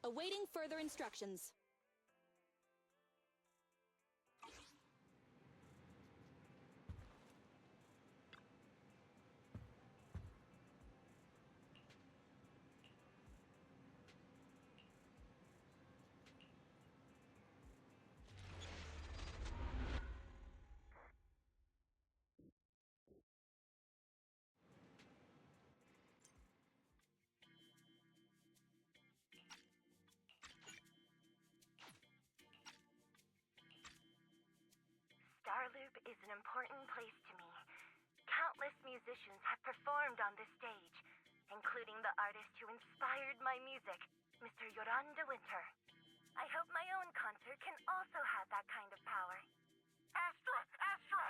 Awaiting further instructions. Starloop is an important place to me. Countless musicians have performed on this stage, including the artist who inspired my music, Mr. Yoran de Winter. I hope my own concert can also have that kind of power. Astra! Astra!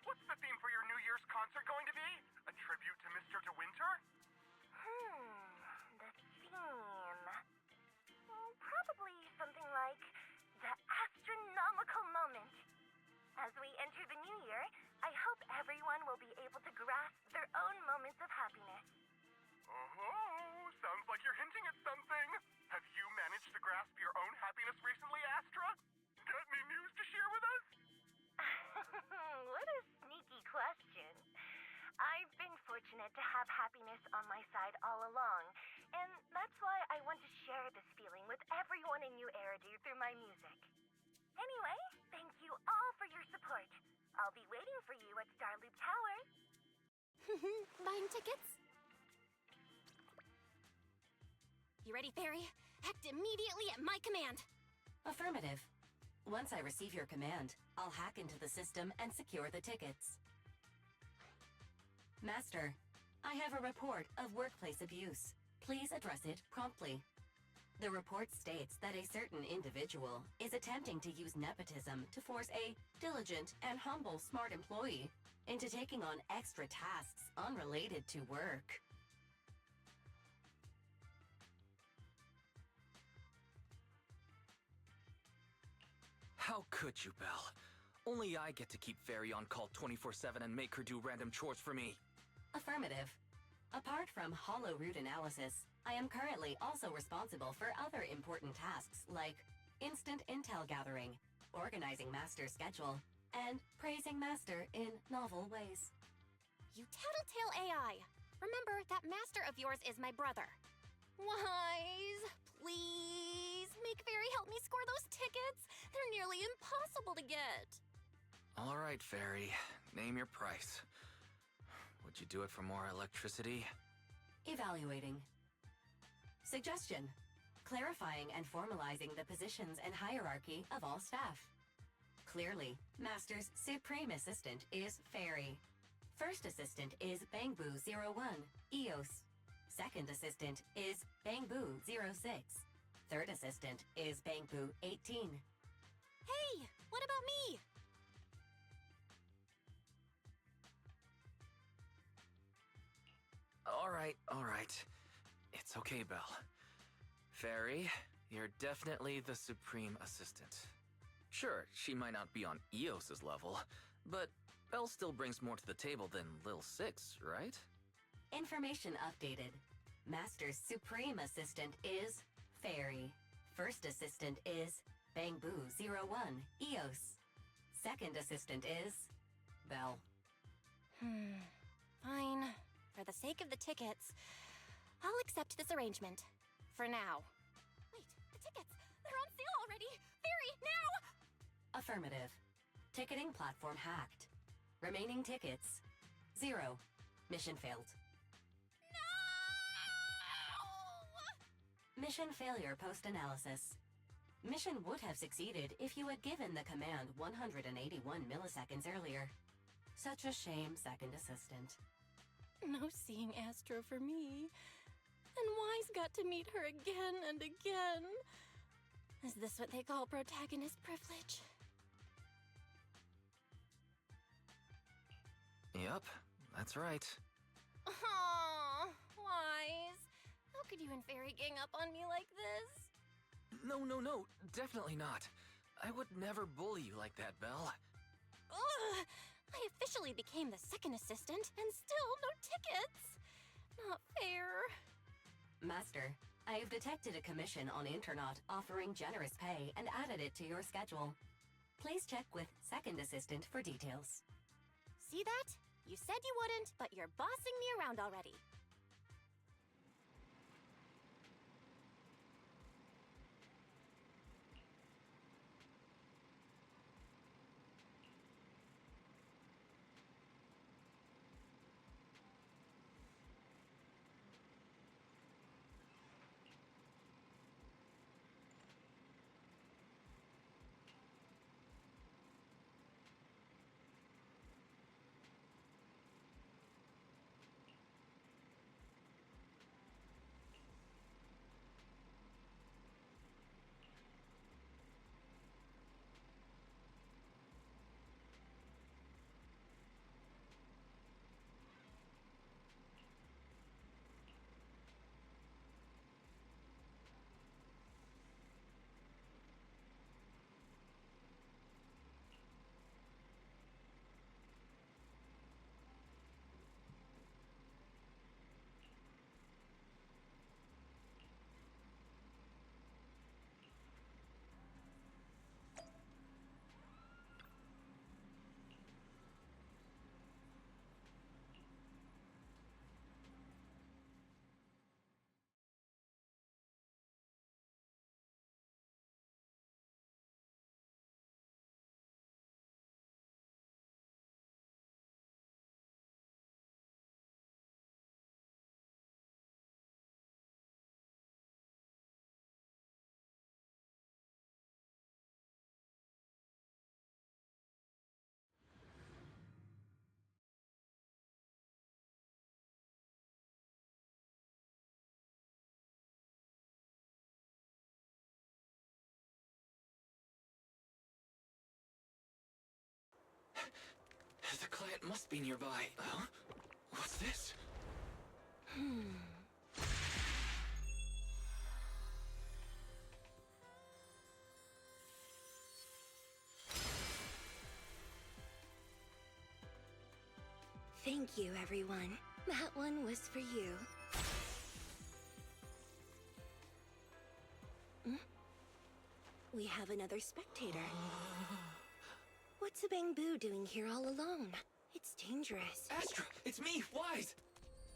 What's the theme for your New Year's concert going to be? A tribute to Mr. De Winter? The theme... probably something like the astronomical moment. As we enter the new year, I hope everyone will be able to grasp their own moments of happiness. Oh, sounds like you're hinting at something. Have you managed to grasp your own happiness recently, Astra? Got any news to share with us? What a sneaky question. I've been fortunate to have happiness on my side all along, and that's why I want to share this feeling with everyone in New Eridu through my music. Anyway, thank you all for your support. I'll be waiting for you at Starloop Tower. Buying tickets? You ready, Fairy? Act immediately at my command. Affirmative. Once I receive your command, I'll hack into the system and secure the tickets. Master, I have a report of workplace abuse. Please address it promptly. The report states that a certain individual is attempting to use nepotism to force a diligent and humble smart employee into taking on extra tasks unrelated to work. How could you, Belle? Only I get to keep Fairy on call 24/7 and make her do random chores for me. Affirmative. Apart from hollow root analysis, I am currently also responsible for other important tasks like instant intel gathering, organizing Master's schedule, and praising Master in novel ways. You tattletale AI. Remember, that master of yours is my brother. Wise, please, make Fairy help me score those tickets. They're nearly impossible to get. All right, Fairy. Name your price. Would you do it for more electricity? Evaluating. Suggestion. Clarifying and formalizing the positions and hierarchy of all staff. Clearly, Master's supreme assistant is Fairy. First assistant is Bangbu01, EOS. Second assistant is Bangbu06. Third assistant is Bangbu18. Hey, what about me? All right. It's okay, Belle. Fairy, you're definitely the supreme assistant. Sure, she might not be on EOS's level, but Belle still brings more to the table than Lil 6, right? Information updated. Master's supreme assistant is Fairy. First assistant is Bangbu01, EOS. Second assistant is Belle. Fine. For the sake of the tickets, I'll accept this arrangement. For now. Wait, the tickets! They're on sale already! Fairy, now! Affirmative. Ticketing platform hacked. Remaining tickets 0. Mission failed. No! Mission failure post-analysis. Mission would have succeeded if you had given the command 181 milliseconds earlier. Such a shame, second assistant. No seeing Astro for me. And Wise got to meet her again and again. Is this what they call protagonist privilege? Yep, that's right. Aww, Wise. How could you and Fairy gang up on me like this? No, definitely not. I would never bully you like that, Belle. Ugh! I officially became the second assistant, and still no tickets! Not fair. Master, I have detected a commission on Internaut offering generous pay and added it to your schedule. Please check with Second Assistant for details. See that? You said you wouldn't, but you're bossing me around already. The client must be nearby. Huh? What's this? Thank you, everyone. That one was for you. Hmm? We have another spectator. What's a Bang-Boo doing here all alone? It's dangerous. Astra! It's me, Wise!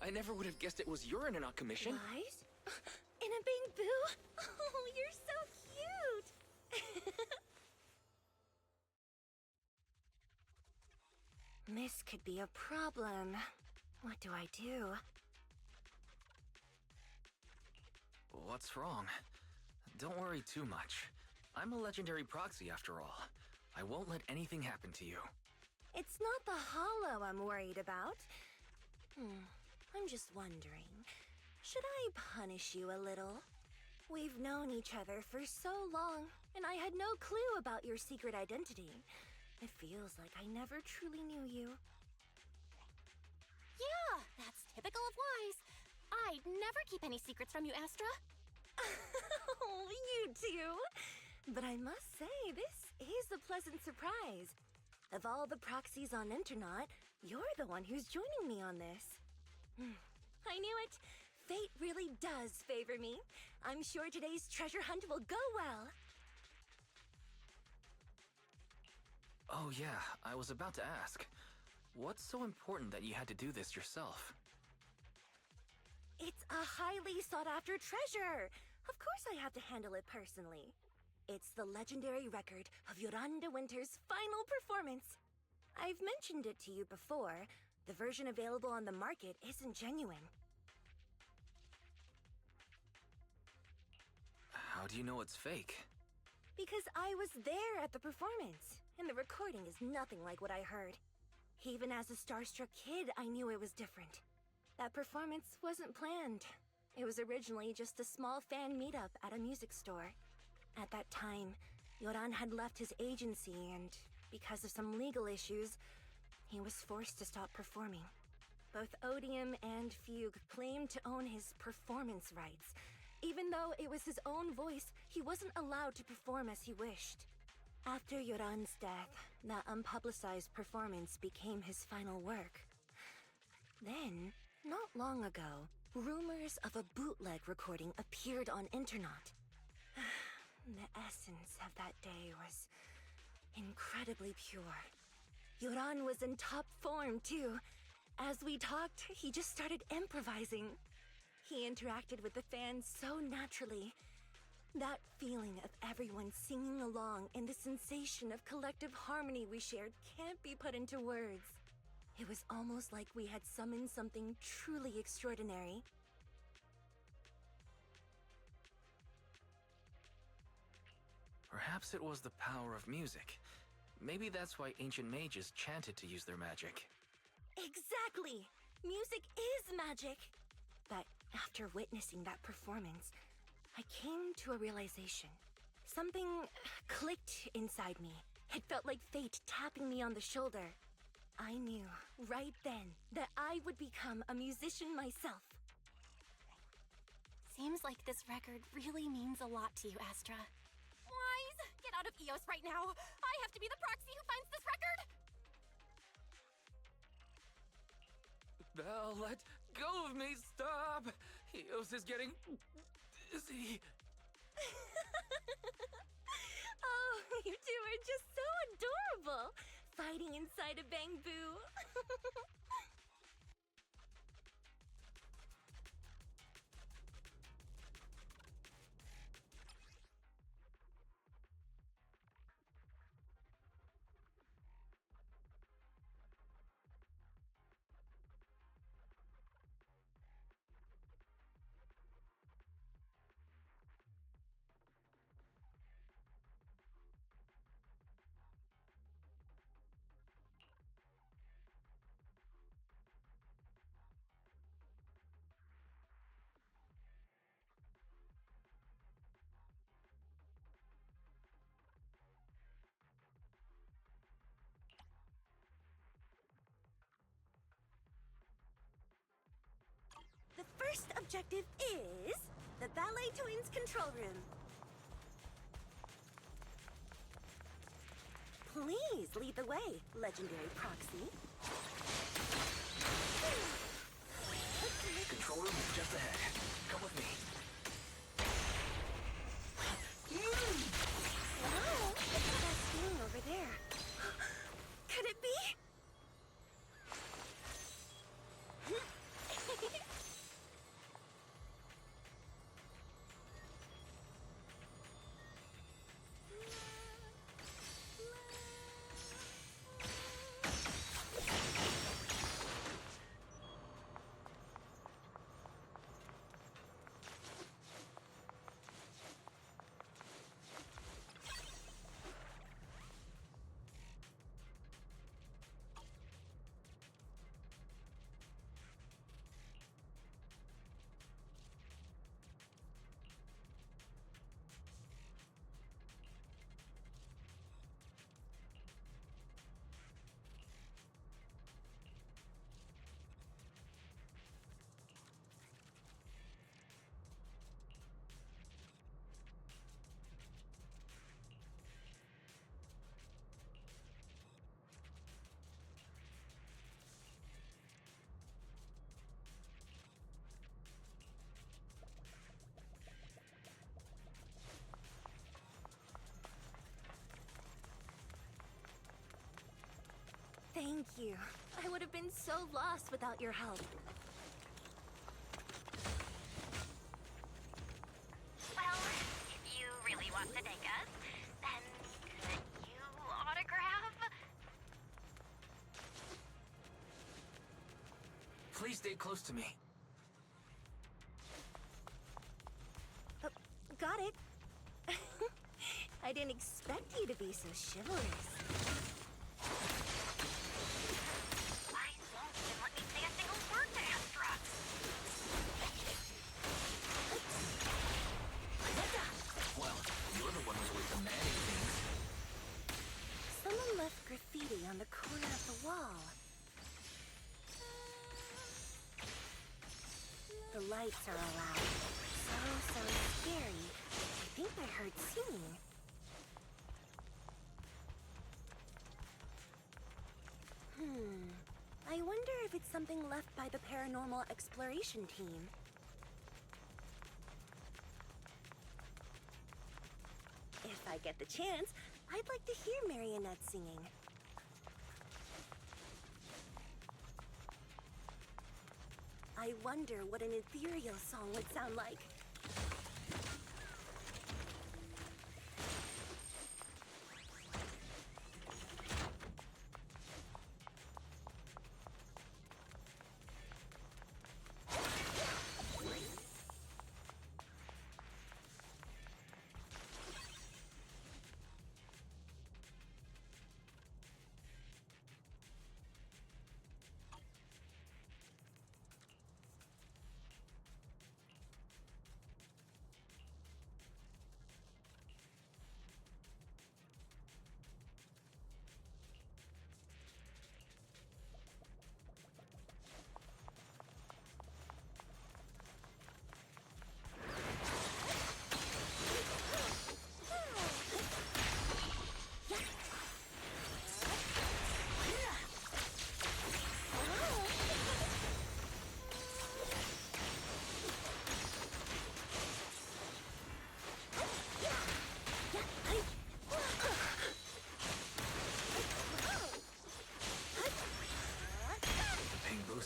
I never would have guessed it was your Internaut commission. Wise? In a Bang-Boo? Oh, you're so cute! This could be a problem. What do I do? What's wrong? Don't worry too much. I'm a legendary proxy after all. I won't let anything happen to you. It's not the hollow I'm worried about. I'm just wondering, should I punish you a little? We've known each other for so long, and I had no clue about your secret identity. It feels like I never truly knew you. Yeah, that's typical of Wise. I'd never keep any secrets from you, Astra. Oh, you too. But I must say, this is a pleasant surprise. Of all the proxies on Internaut, you're the one who's joining me on this. I knew it. Fate really does favor me. I'm sure today's treasure hunt will go well. Oh yeah, I was about to ask. What's so important that you had to do this yourself? It's a highly sought-after treasure. Of course I have to handle it personally. It's the legendary record of Yolanda Winter's final performance. I've mentioned it to you before. The version available on the market isn't genuine. How do you know it's fake? Because I was there at the performance, and the recording is nothing like what I heard. Even as a starstruck kid, I knew it was different. That performance wasn't planned. It was originally just a small fan meetup at a music store. At that time, Yoran had left his agency, and because of some legal issues, he was forced to stop performing. Both Odium and Fugue claimed to own his performance rights. Even though it was his own voice, he wasn't allowed to perform as he wished. After Yoran's death, that unpublicized performance became his final work. Then, not long ago, Rumors of a bootleg recording appeared on internet. The essence of that day was incredibly pure. Yoran was in top form, too. As we talked, he just started improvising. He interacted with the fans so naturally. That feeling of everyone singing along and the sensation of collective harmony we shared can't be put into words. It was almost like we had summoned something truly extraordinary. Perhaps it was the power of music. Maybe that's why ancient mages chanted to use their magic. Exactly! Music is magic! But after witnessing that performance, I came to a realization. Something clicked inside me. It felt like fate tapping me on the shoulder. I knew right then that I would become a musician myself. Seems like this record really means a lot to you, Astra. Wise, get out of EOS right now! I have to be the proxy who finds this record! Belle, let go of me! Stop! Eos is getting dizzy. Oh, you two are just so adorable! Fighting inside a bamboo. The first objective is the Ballet Twins control room. Please lead the way, legendary proxy. Control room is just ahead. Come with me. Wow, what's that thing over there? Could it be? Thank you. I would have been so lost without your help. Well, if you really want to take us, then could you autograph? Please stay close to me. Got it. I didn't expect you to be so chivalrous. Why won't you let me say a single word to Astra? Well, you're the one who's with the manning things. Someone left graffiti on the corner of the wall. The lights are all out. So scary. I think I heard singing. I wonder if it's something left by the paranormal exploration team. If I get the chance, I'd like to hear Marionette singing. I wonder what an ethereal song would sound like.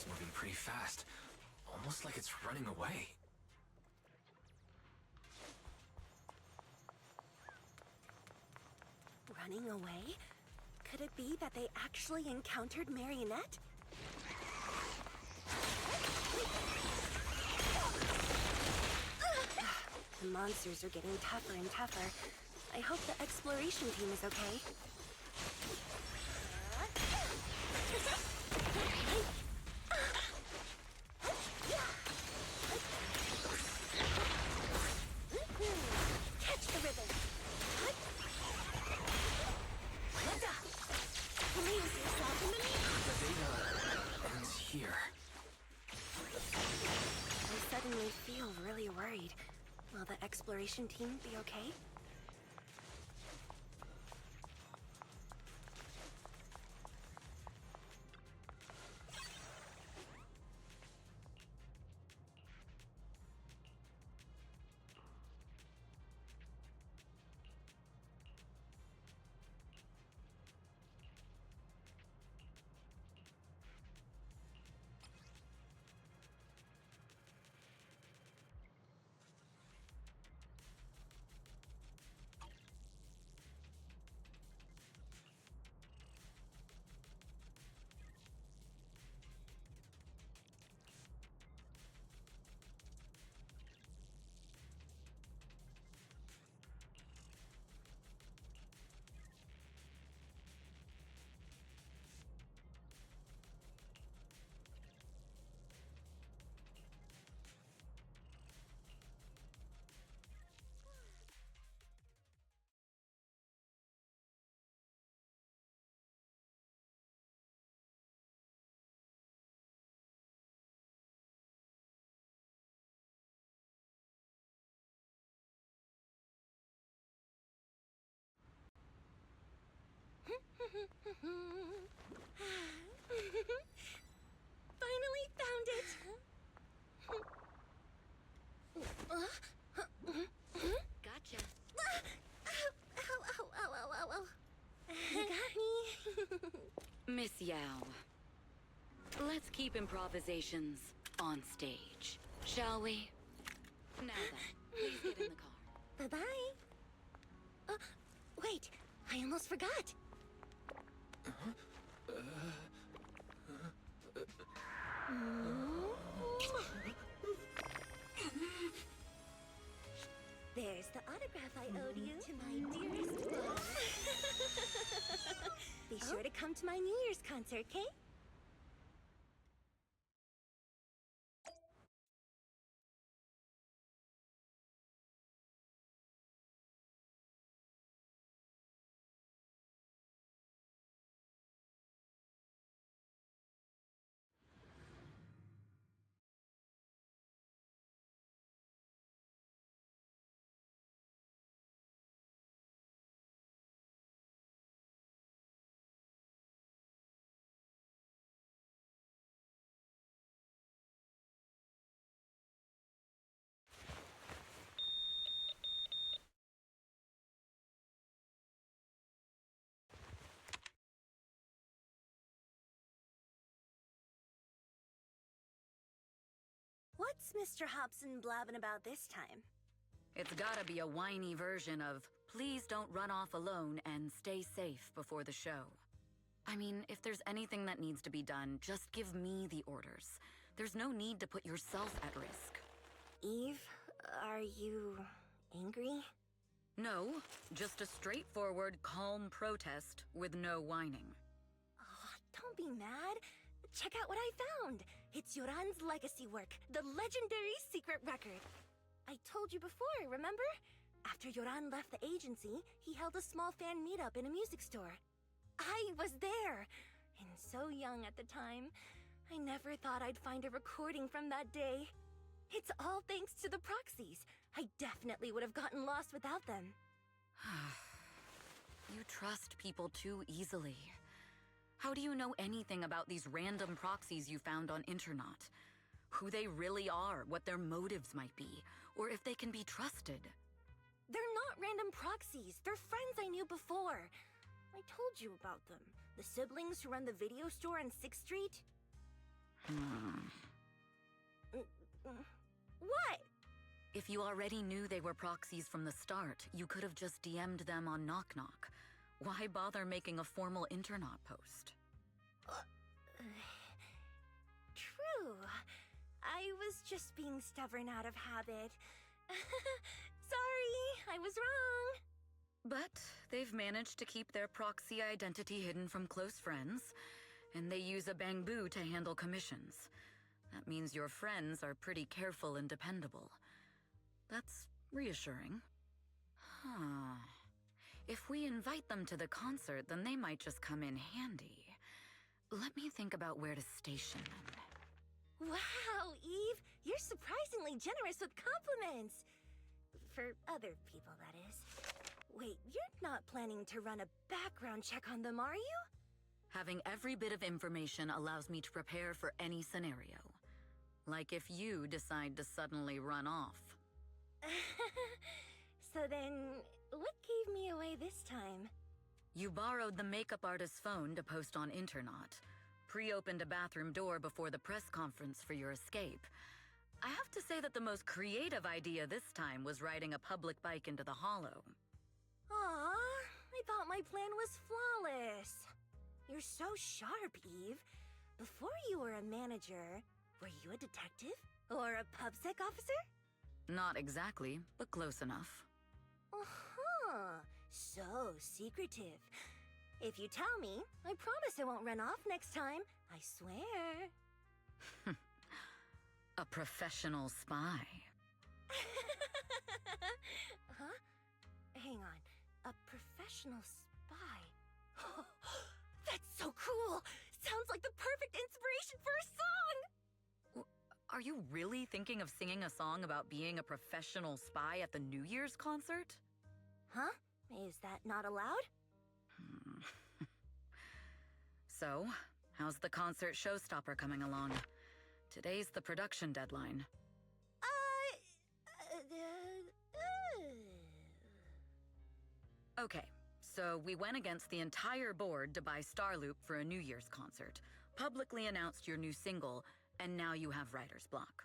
Moving pretty fast, almost like it's running away. Running away? Could it be that they actually encountered Marionette? The monsters are getting tougher and tougher. I hope the exploration team is okay. Catch the rhythm. Lose yourself in the music. The data ends here. I suddenly feel really worried. Will the exploration team be okay? Finally found it! Gotcha. Ow. You got me. Miss Yao, let's keep improvisations on stage, shall we? Now then, please get in the car. Bye-bye. Wait, I almost forgot. There's the autograph I owed you. To my dearest mom. Be sure to come to my New Year's concert, okay? What's Mr. Hobson blabbing about this time? It's gotta be a whiny version of, please don't run off alone and stay safe before the show. I mean, if there's anything that needs to be done, just give me the orders. There's no need to put yourself at risk. Eve, are you angry? No, just a straightforward, calm protest with no whining. Oh, don't be mad. Check out what I found. It's Yoran's legacy work, the legendary secret record. I told you before, remember? After Yoran left the agency, he held a small fan meetup in a music store. I was there, and so young at the time. I never thought I'd find a recording from that day. It's all thanks to the proxies. I definitely would have gotten lost without them. You trust people too easily. How do you know anything about these random proxies you found on Internaut? Who they really are, what their motives might be, or if they can be trusted? They're not random proxies. They're friends I knew before. I told you about them. The siblings who run the video store on 6th Street. What? If you already knew they were proxies from the start, you could have just DM'd them on Knock Knock. Why bother making a formal Internaut post? True. I was just being stubborn out of habit. Sorry, I was wrong. But they've managed to keep their proxy identity hidden from close friends, and they use a bamboo to handle commissions. That means your friends are pretty careful and dependable. That's reassuring. Huh. If we invite them to the concert, then they might just come in handy. Let me think about where to station them. Wow, Eve, you're surprisingly generous with compliments. For other people, that is. Wait, you're not planning to run a background check on them, are you? Having every bit of information allows me to prepare for any scenario. Like if you decide to suddenly run off. So then, what gave me away this time? You borrowed the makeup artist's phone to post on Internaut, pre-opened a bathroom door before the press conference for your escape. I have to say that the most creative idea this time was riding a public bike into the hollow. Aw, I thought my plan was flawless. You're so sharp, Eve. Before you were a manager, were you a detective? Or a PubSec officer? Not exactly, but close enough. Uh-huh. So secretive. If you tell me, I promise I won't run off next time. I swear. A professional spy. Huh? Hang on. A professional spy. That's so cool! Sounds like the perfect inspiration for a song! Are you really thinking of singing a song about being a professional spy at the New Year's concert? Huh? Is that not allowed? So, how's the concert showstopper coming along? Today's the production deadline. Okay, so we went against the entire board to buy Starloop for a New Year's concert, publicly announced your new single, and now you have writer's block.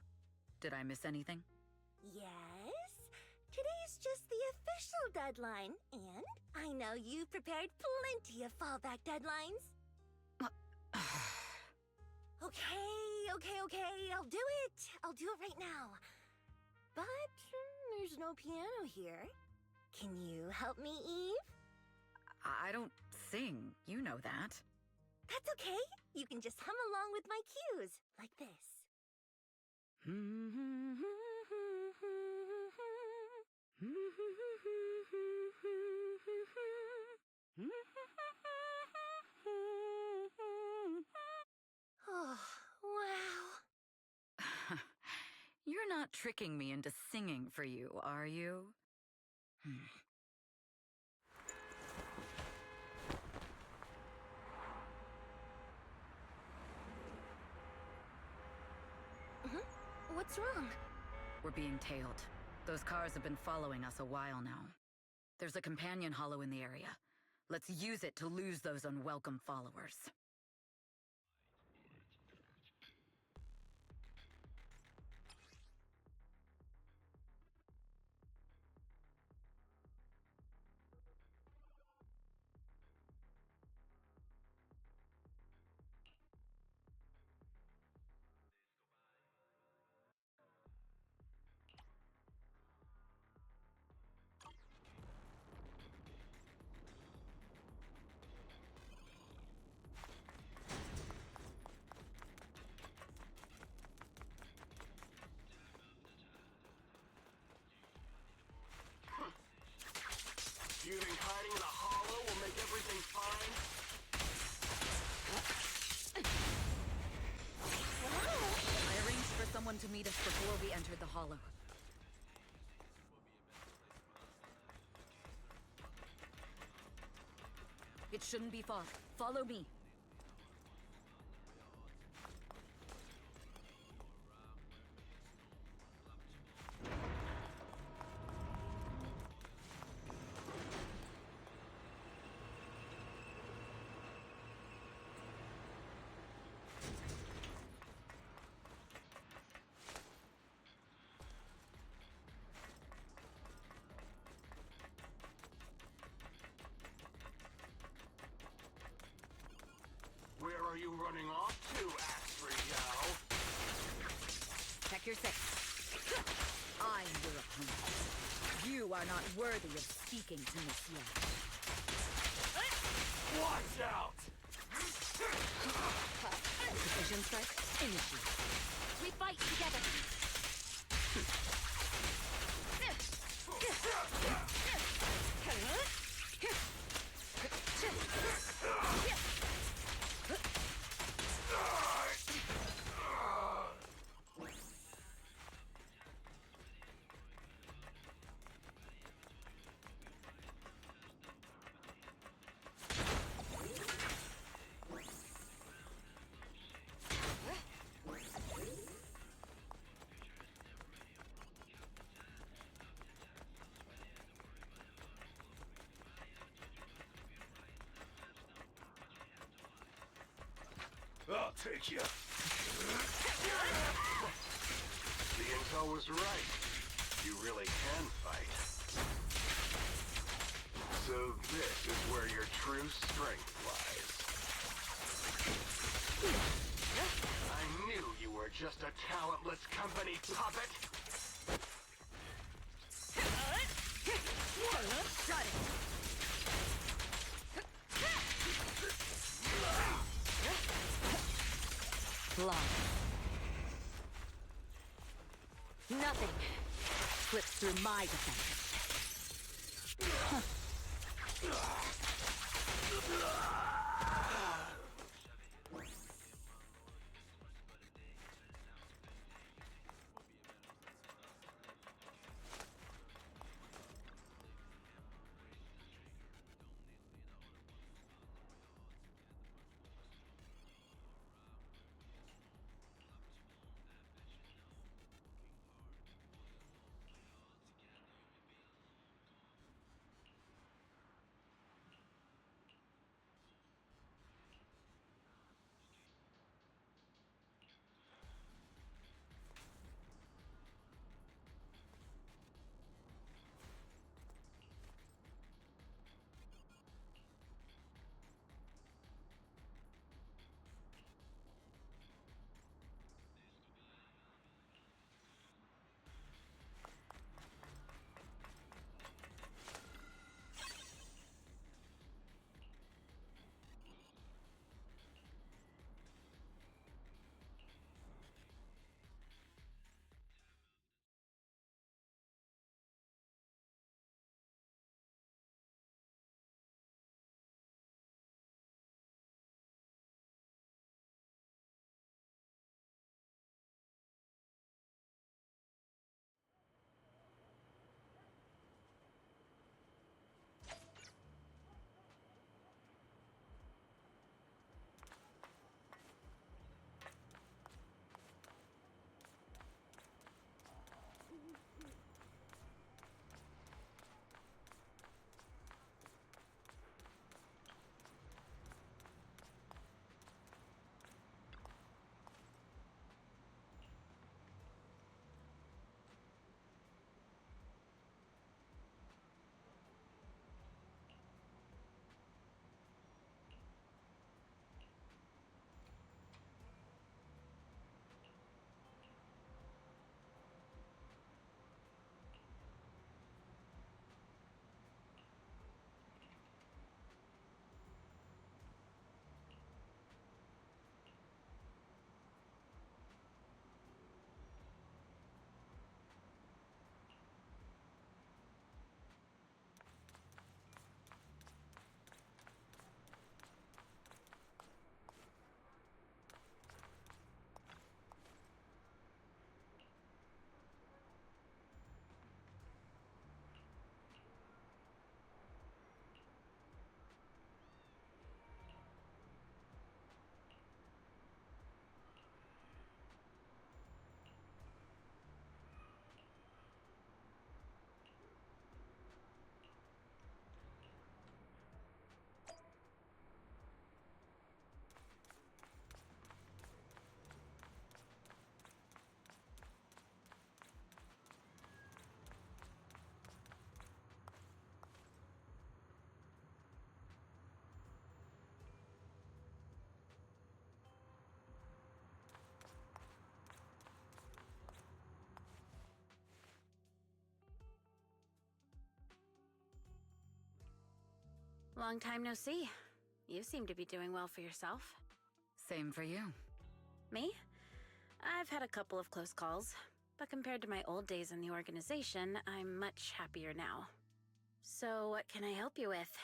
Did I miss anything? Yes. Today's just the official deadline, and I know you've prepared plenty of fallback deadlines. Okay, I'll do it. I'll do it right now. But there's no piano here. Can you help me, Eve? I don't sing, you know that. That's okay. You can just hum along with my cues, like this. Oh, wow. You're not tricking me into singing for you, are you? What's wrong? We're being tailed. Those cars have been following us a while now. There's a companion hollow in the area. Let's use it to lose those unwelcome followers. hiding in a hollow will make everything fine? I arranged for someone to meet us before we entered the hollow. It shouldn't be far. Follow me. Where are you running off to, Astrid-Yow? Check your six. I'm your opponent. You are not worthy of speaking to Miss Young. Watch out! Decision strike, initiate. We fight together. I'll take you. The intel was right. You really can fight. So this is where your true strength lies. I knew you were just a talentless company puppet. Got it. Long. Nothing slips through my defense. Long time no see. You seem to be doing well for yourself. Same for you. Me? I've had a couple of close calls, but compared to my old days in the organization, I'm much happier now. So what can I help you with?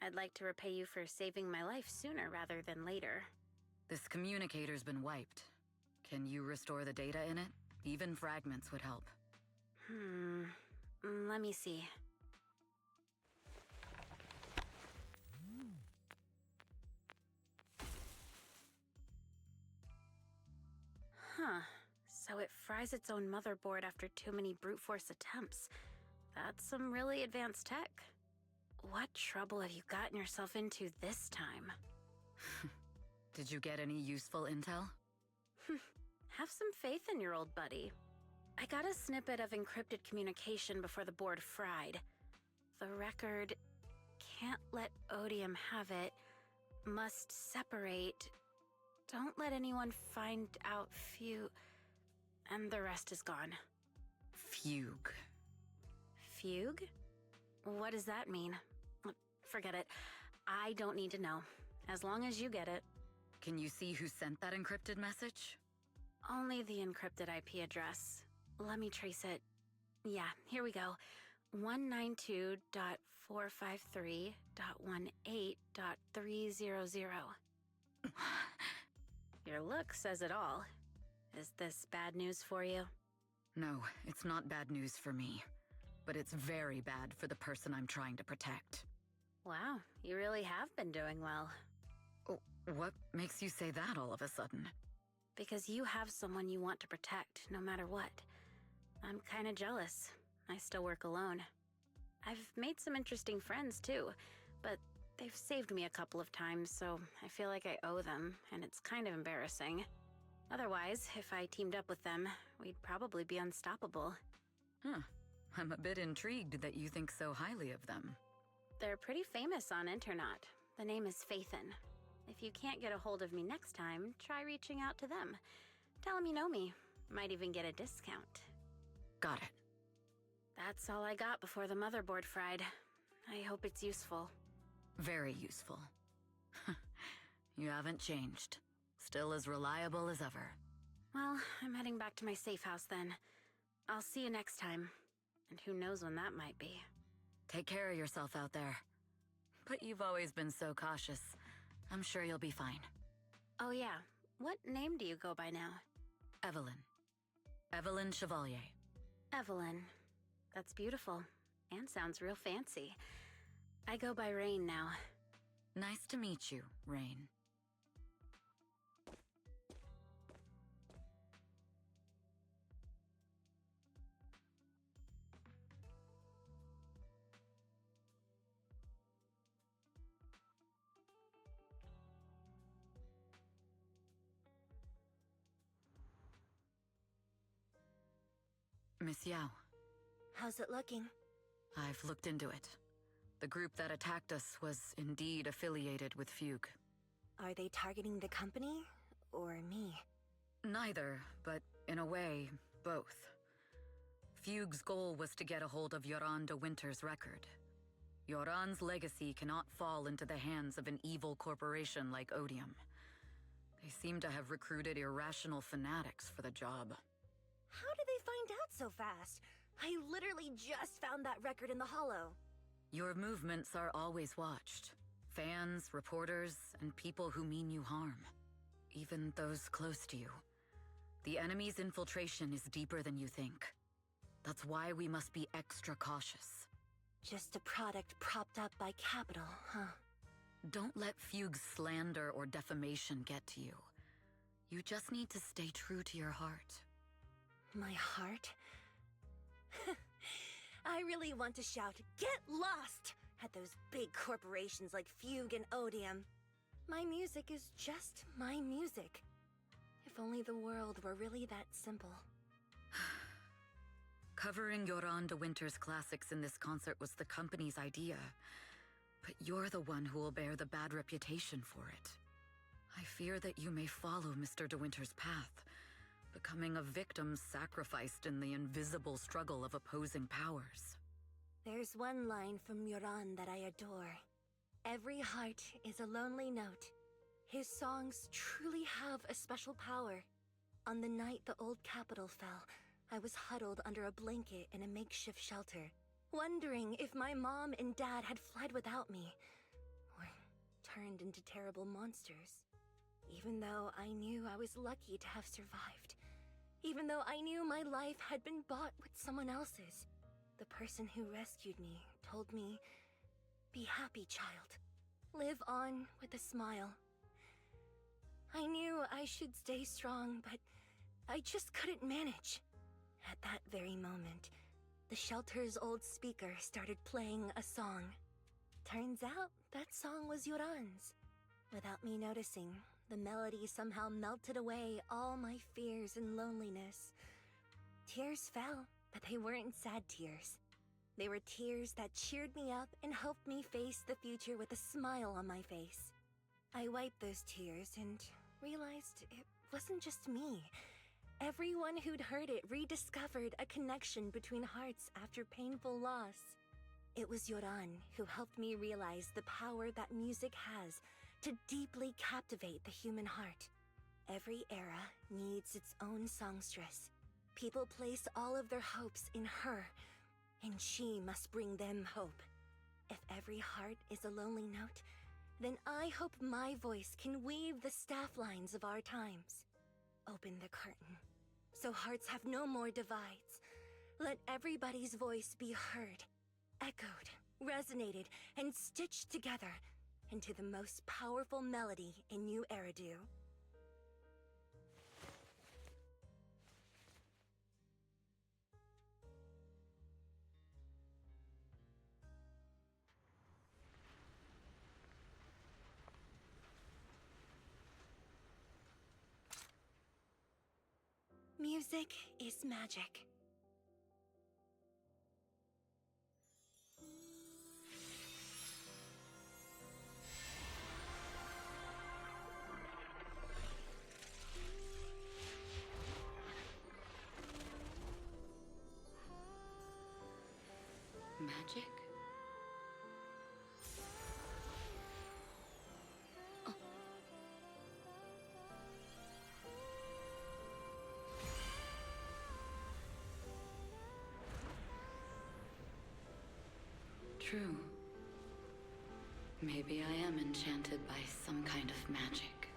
I'd like to repay you for saving my life sooner rather than later. This communicator's been wiped. Can you restore the data in it? Even fragments would help. Let me see. Huh. So it fries its own motherboard after too many brute force attempts. That's some really advanced tech. What trouble have you gotten yourself into this time? Did you get any useful intel? Have some faith in your old buddy. I got a snippet of encrypted communication before the board fried. The record can't let Odium have it. Must separate. Don't let anyone find out and the rest is gone. Fugue. Fugue? What does that mean? Forget it. I don't need to know. As long as you get it. Can you see who sent that encrypted message? Only the encrypted IP address. Let me trace it. Yeah, here we go. 192.453.18.300. Your look says it all. Is this bad news for you? No, it's not bad news for me. But it's very bad for the person I'm trying to protect. Wow, you really have been doing well. Oh, what makes you say that all of a sudden? Because you have someone you want to protect, no matter what. I'm kinda jealous. I still work alone. I've made some interesting friends, too, but they've saved me a couple of times, so I feel like I owe them, and it's kind of embarrassing. Otherwise, if I teamed up with them, we'd probably be unstoppable. Huh. I'm a bit intrigued that you think so highly of them. They're pretty famous on internet. The name is Phaethon. If you can't get a hold of me next time, try reaching out to them. Tell them you know me. Might even get a discount. Got it. That's all I got before the motherboard fried. I hope it's useful. Very useful. You haven't changed. Still as reliable as ever. Well, I'm heading back to my safe house then. I'll see you next time. And who knows when that might be. Take care of yourself out there. But you've always been so cautious. I'm sure you'll be fine. Oh yeah, what name do you go by now? Evelyn. Evelyn Chevalier. Evelyn. That's beautiful. And sounds real fancy. I go by Rain now. Nice to meet you, Rain. Miss Yao. How's it looking? I've looked into it. The group that attacked us was indeed affiliated with Fugue. Are they targeting the company or me? Neither, but in a way, both. Fugue's goal was to get a hold of Yoran de Winter's record. Yoran's legacy cannot fall into the hands of an evil corporation like Odium. They seem to have recruited irrational fanatics for the job. How did they find out so fast? I literally just found that record in the hollow. Your movements are always watched. Fans, reporters, and people who mean you harm. Even those close to you. The enemy's infiltration is deeper than you think. That's why we must be extra cautious. Just a product propped up by capital, huh? Don't let Fugue's slander or defamation get to you. You just need to stay true to your heart. My heart? I really want to shout, "Get lost!" at those big corporations like Fugue and Odium. My music is just my music. If only the world were really that simple. Covering Yoran de Winter's classics in this concert was the company's idea. But you're the one who will bear the bad reputation for it. I fear that you may follow Mr. de Winter's path, becoming a victim sacrificed in the invisible struggle of opposing powers. There's one line from Yoran that I adore. Every heart is a lonely note. His songs truly have a special power. On the night the old capital fell, I was huddled under a blanket in a makeshift shelter, wondering if my mom and dad had fled without me, or turned into terrible monsters. Even though I knew I was lucky to have survived. Even though I knew my life had been bought with someone else's. The person who rescued me told me, "Be happy, child. Live on with a smile." I knew I should stay strong, but I just couldn't manage. At that very moment, the shelter's old speaker started playing a song. Turns out that song was Yoran's. Without me noticing, the melody somehow melted away all my fears and loneliness. Tears fell, but they weren't sad tears. They were tears that cheered me up and helped me face the future with a smile on my face. I wiped those tears and realized it wasn't just me. Everyone who'd heard it rediscovered a connection between hearts after painful loss. It was Yoran who helped me realize the power that music has to deeply captivate the human heart. Every era needs its own songstress. People place all of their hopes in her, and she must bring them hope. If every heart is a lonely note, then I hope my voice can weave the staff lines of our times. Open the curtain, so hearts have no more divides. Let everybody's voice be heard, echoed, resonated, and stitched together into the most powerful melody in New Eridu. Music is magic. Magic? Oh. True. Maybe I am enchanted by some kind of magic.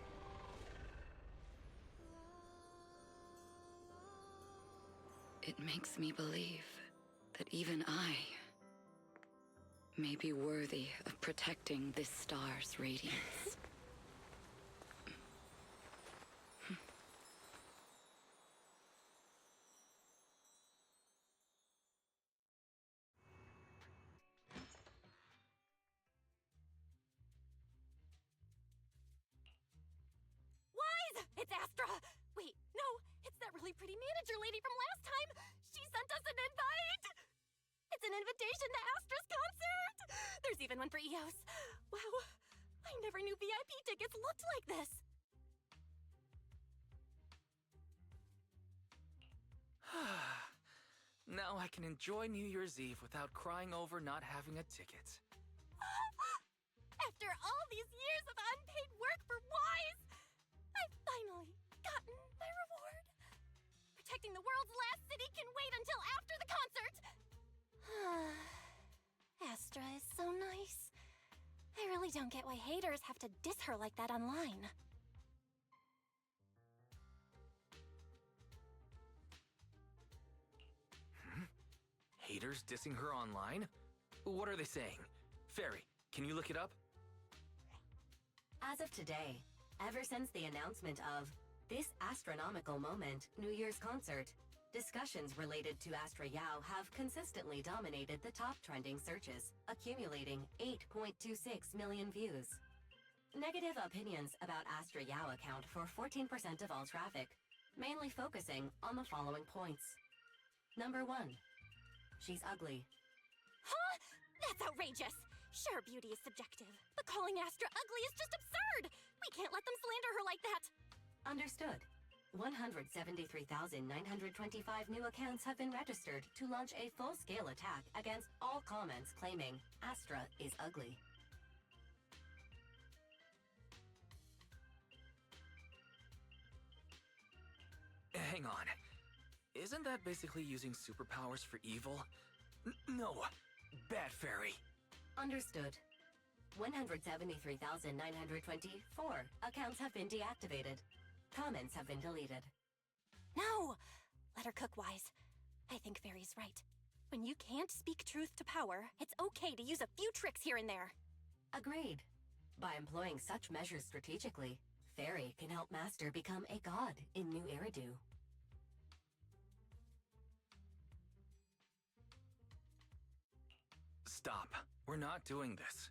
It makes me believe that even I may be worthy of protecting this star's radiance. Wise! It's Astra! Wait, no, it's that really pretty manager lady from last time! She sent us an invite! It's an invitation to Astra's concert! There's even one for Eos. Wow, I never knew VIP tickets looked like this! Now I can enjoy New Year's Eve without crying over not having a ticket. After all these years of unpaid work for Wise, I've finally gotten my reward. Protecting the world's last city can wait until after the concert! Astra is so nice. I really don't get why haters have to diss her like that online. Haters dissing her online? What are they saying? Fairy, can you look it up? As of today, ever since the announcement of this astronomical moment, New Year's concert, discussions related to Astra Yao have consistently dominated the top trending searches, accumulating 8.26 million views. Negative opinions about Astra Yao account for 14% of all traffic, mainly focusing on the following points. Number 1. She's ugly. Huh? That's outrageous! Sure, beauty is subjective, but calling Astra ugly is just absurd! We can't let them slander her like that! Understood. 173,925 new accounts have been registered to launch a full-scale attack against all comments claiming Astra is ugly. hang on. Isn't that basically using superpowers for evil? No, bad fairy. Understood. 173,924 accounts have been deactivated. Comments have been deleted. No! Let her cook wise. I think Fairy's right. When you can't speak truth to power, it's okay to use a few tricks here and there. Agreed. By employing such measures strategically, Fairy can help Master become a god in New Eridu. Stop. We're not doing this.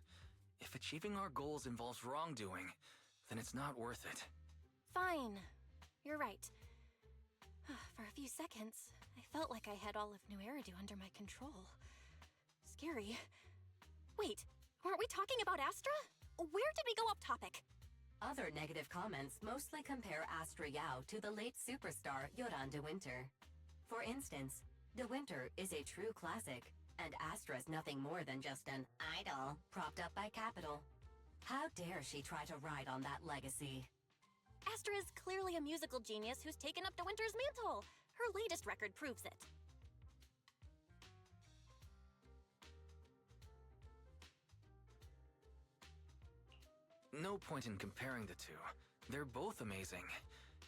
If achieving our goals involves wrongdoing, then it's not worth it. Fine. You're right. For a few seconds, I felt like I had all of New Eridu under my control. Scary. Wait, weren't we talking about Astra? Where did we go off topic? Other negative comments mostly compare Astra Yao to the late superstar Yoran de Winter. For instance, de Winter is a true classic, and Astra's nothing more than just an idol propped up by capital. How dare she try to ride on that legacy? Astra is clearly a musical genius who's taken up de Winter's mantle. Her latest record proves it. No point in comparing the two. They're both amazing.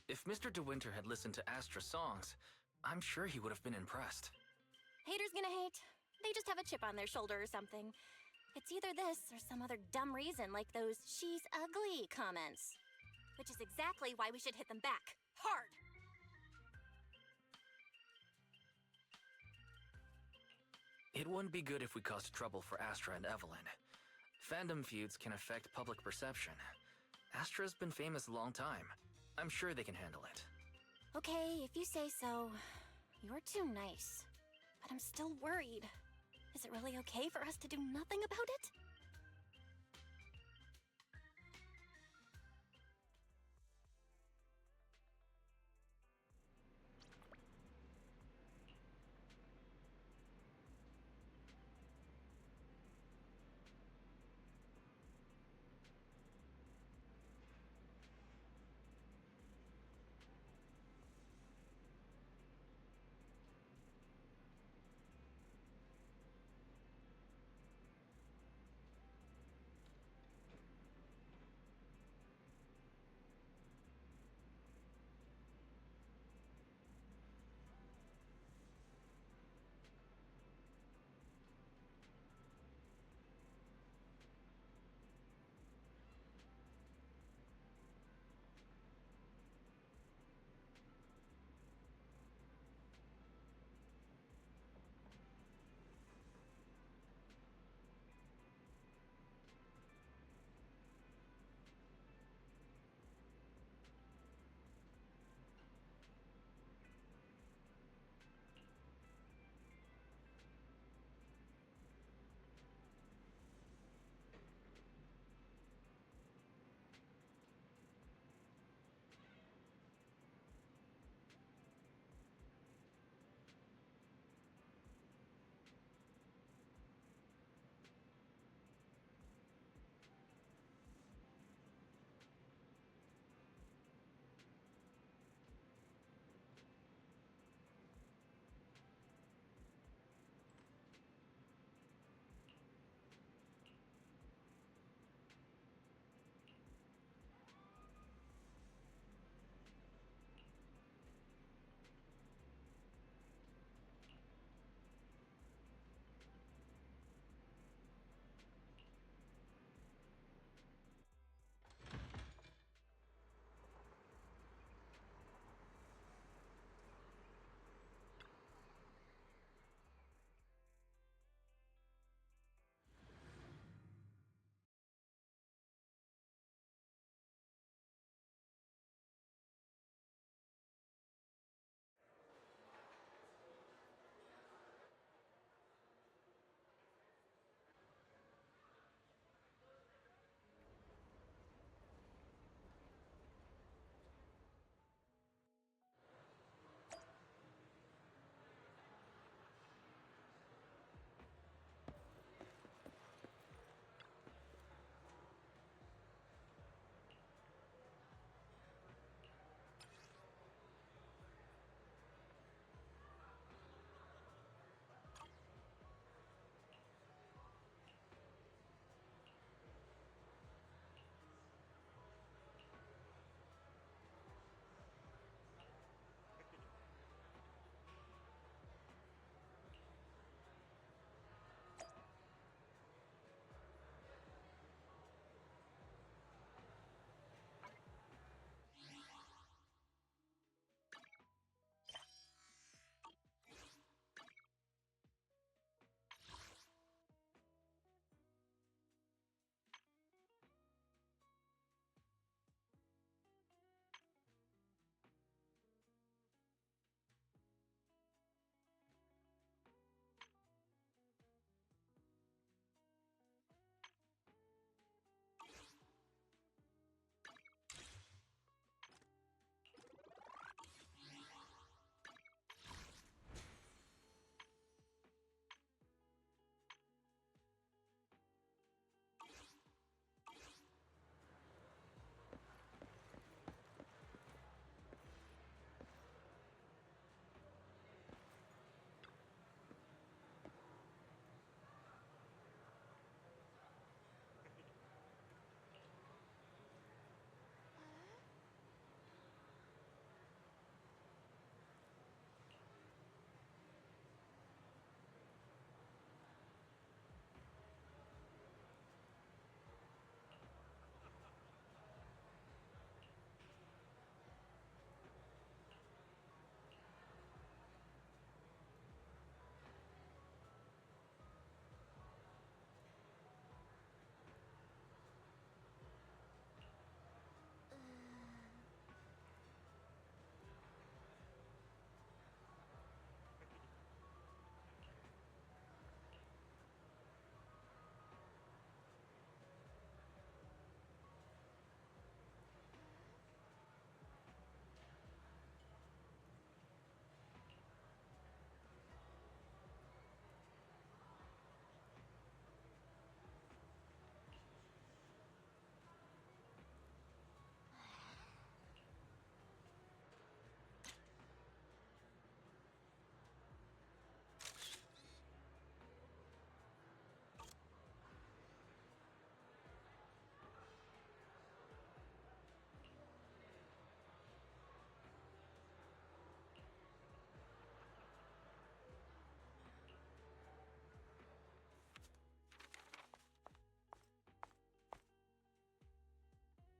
If Mr. De Winter had listened to Astra's songs, I'm sure he would have been impressed. Haters gonna hate. They just have a chip on their shoulder or something. It's either this or some other dumb reason like those "she's ugly" comments. Which is exactly why we should hit them back. Hard! It wouldn't be good if we caused trouble for Astra and Evelyn. Fandom feuds can affect public perception. Astra's been famous a long time. I'm sure they can handle it. Okay, if you say so. You're too nice. But I'm still worried. Is it really okay for us to do nothing about it?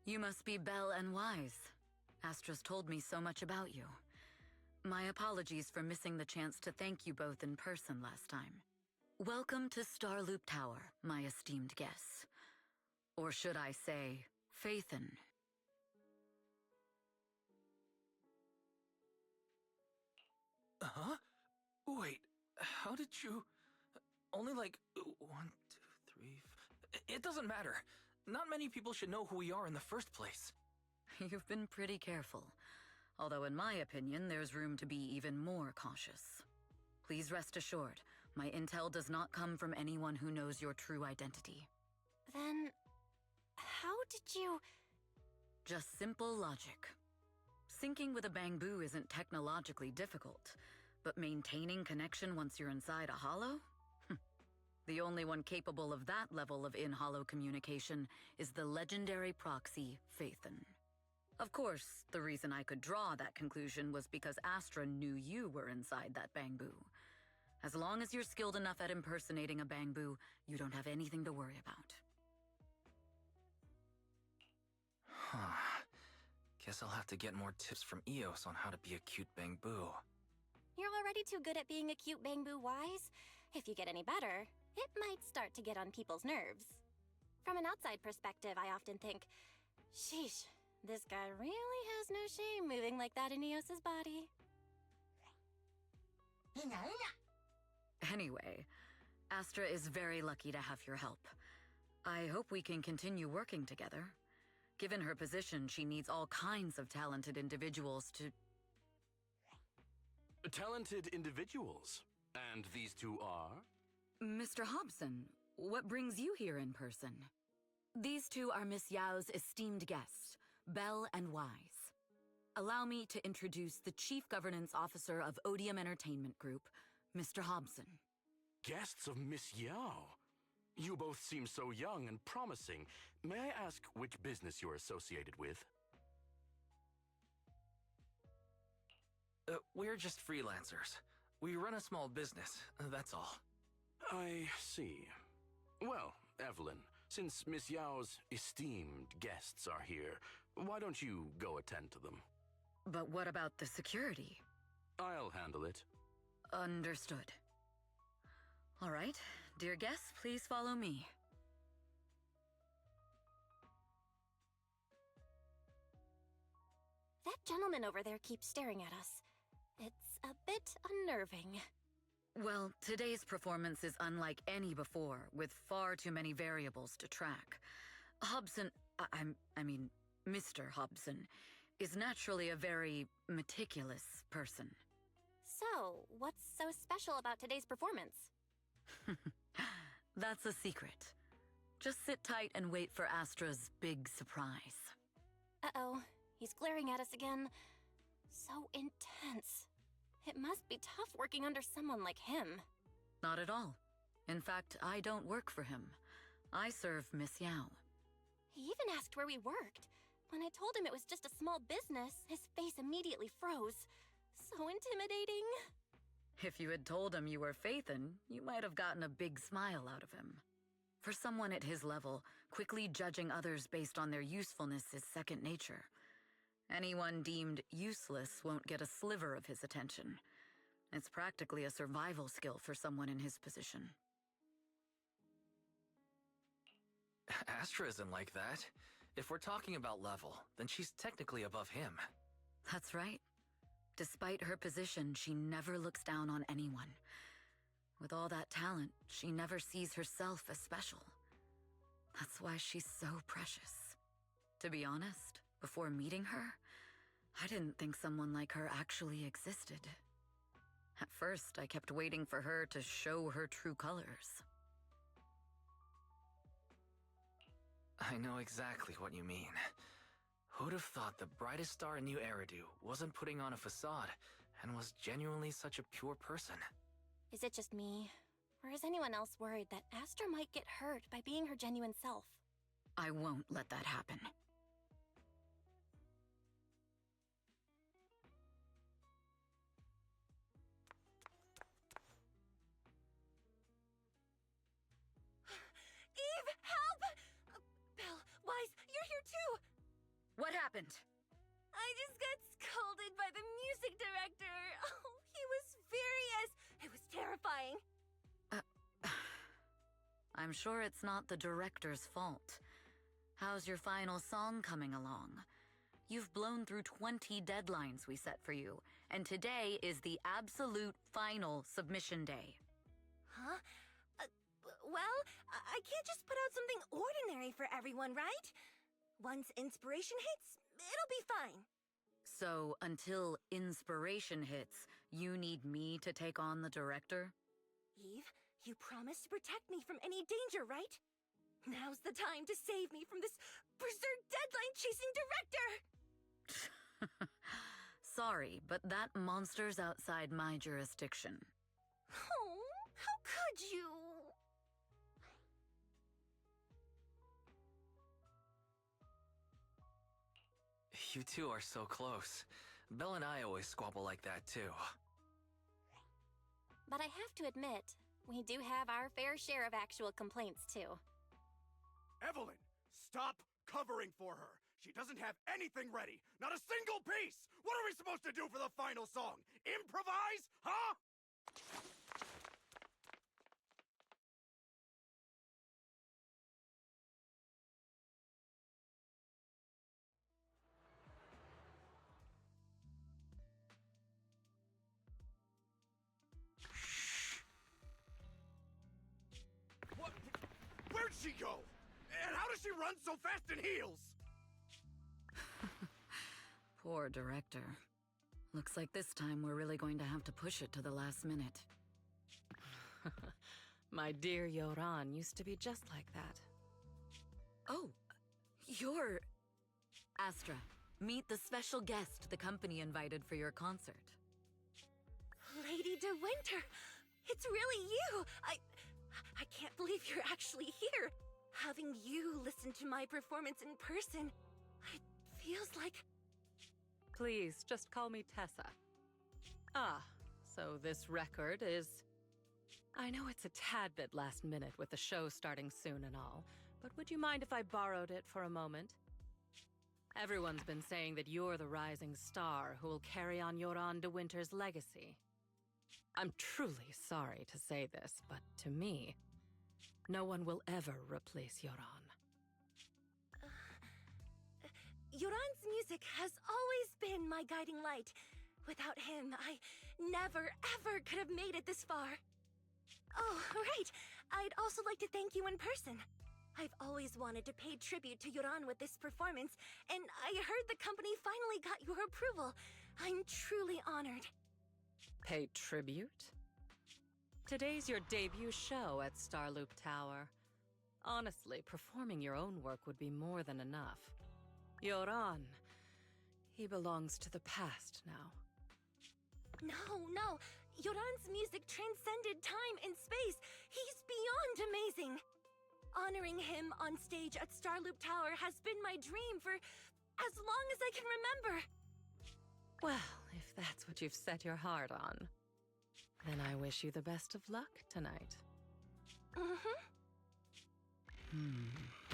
You must be Belle and Wise. Astra's told me so much about you. My apologies for missing the chance to thank you both in person last time. Welcome to Starloop Tower, my esteemed guests. Or should I say, Phaethon. Huh? Wait, how did you... Only like 1, 2, 3... It doesn't matter. Not many people should know who we are in the first place. You've been pretty careful. Although in my opinion, there's room to be even more cautious. Please rest assured, my intel does not come from anyone who knows your true identity. Then, how did you... Just simple logic. Syncing with a bamboo isn't technologically difficult, but maintaining connection once you're inside a hollow? The only one capable of that level of in-hollow communication is the legendary proxy, Phaethon. Of course, the reason I could draw that conclusion was because Astra knew you were inside that bamboo. As long as you're skilled enough at impersonating a bamboo, you don't have anything to worry about. Huh. Guess I'll have to get more tips from Eos on how to be a cute bamboo. You're already too good at being a cute bamboo, Wise. If you get any better, it might start to get on people's nerves. From an outside perspective, I often think, sheesh, this guy really has no shame moving like that in Eos's body. Anyway, Astra is very lucky to have your help. I hope we can continue working together. Given her position, she needs all kinds of talented individuals to... Talented individuals? And these two are? Mr. Hobson, what brings you here in person? These two are Miss Yao's esteemed guests, Belle and Wise. Allow me to introduce the Chief Governance Officer of Odium Entertainment Group, Mr. Hobson. Guests of Miss Yao? You both seem so young and promising. May I ask which business you're associated with? We're just freelancers. We run a small business, that's all. I see. Well, Evelyn, since Miss Yao's esteemed guests are here, why don't you go attend to them? But what about the security? I'll handle it. Understood. All right, dear guests, please follow me. That gentleman over there keeps staring at us. It's a bit unnerving. Well, today's performance is unlike any before, with far too many variables to track. Hobson, I mean, Mr. Hobson, is naturally a very meticulous person. So, what's so special about today's performance? That's a secret. Just sit tight and wait for Astra's big surprise. Uh-oh, he's glaring at us again. So intense. It must be tough working under someone like him. Not at all. In fact, I don't work for him. I serve Miss Yao. He even asked where we worked. When I told him it was just a small business, his face immediately froze. So intimidating. If you had told him you were Phaethon, you might have gotten a big smile out of him. For someone at his level, quickly judging others based on their usefulness is second nature. Anyone deemed useless won't get a sliver of his attention. It's practically a survival skill for someone in his position. Astra isn't like that. If we're talking about level, then she's technically above him. That's right. Despite her position, she never looks down on anyone. With all that talent, she never sees herself as special. That's why she's so precious. To be honest, before meeting her, I didn't think someone like her actually existed. At first, I kept waiting for her to show her true colors. I know exactly what you mean. Who'd have thought the brightest star in New Eridu wasn't putting on a facade and was genuinely such a pure person? Is it just me? Or is anyone else worried that Astra might get hurt by being her genuine self? I won't let that happen. Eve, help! Belle, Wise, you're here too! happened? I just got scolded by the music director. Oh, he was furious. It was terrifying. I'm sure it's not the director's fault. How's your final song coming along? You've blown through 20 deadlines we set for you, and today is the absolute final submission day. Huh? Well, I can't just put out something ordinary for everyone, right? Once inspiration hits, it'll be fine. So, until inspiration hits, you need me to take on the director? Eve, you promised to protect me from any danger, right? Now's the time to save me from this berserk deadline-chasing director! Sorry, but that monster's outside my jurisdiction. Oh, how could you? You two are so close. Belle and I always squabble like that, too. But I have to admit, we do have our fair share of actual complaints, too. Evelyn, stop covering for her. She doesn't have anything ready. Not a single piece. What are we supposed to do for the final song? Improvise? Huh? What? Where'd she go? And how does she run so fast in heels? Poor director. Looks like this time we're really going to have to push it to the last minute. My dear Yoran used to be just like that. Oh, you're... Astra, meet the special guest the company invited for your concert. Lady De Winter, it's really you! I can't believe you're actually here. Having you listen to my performance in person, it feels like... Please, just call me Tessa. Ah, so this record is... I know it's a tad bit last minute with the show starting soon and all, but would you mind if I borrowed it for a moment? Everyone's been saying that you're the rising star who will carry on Yoran De Winter's legacy. I'm truly sorry to say this, but to me, no one will ever replace Yoran. Yoran's music has always been my guiding light. Without him, I never, ever could have made it this far. Oh, right. I'd also like to thank you in person. I've always wanted to pay tribute to Yoran with this performance, and I heard the company finally got your approval. I'm truly honored. Pay tribute? Today's your debut show at Starloop Tower. Honestly, performing your own work would be more than enough. Yoran, he belongs to the past now. No. Yoran's music transcended time and space. He's beyond amazing. Honoring him on stage at Starloop Tower has been my dream for as long as I can remember. Well, if that's what you've set your heart on, then I wish you the best of luck tonight. Mm-hmm.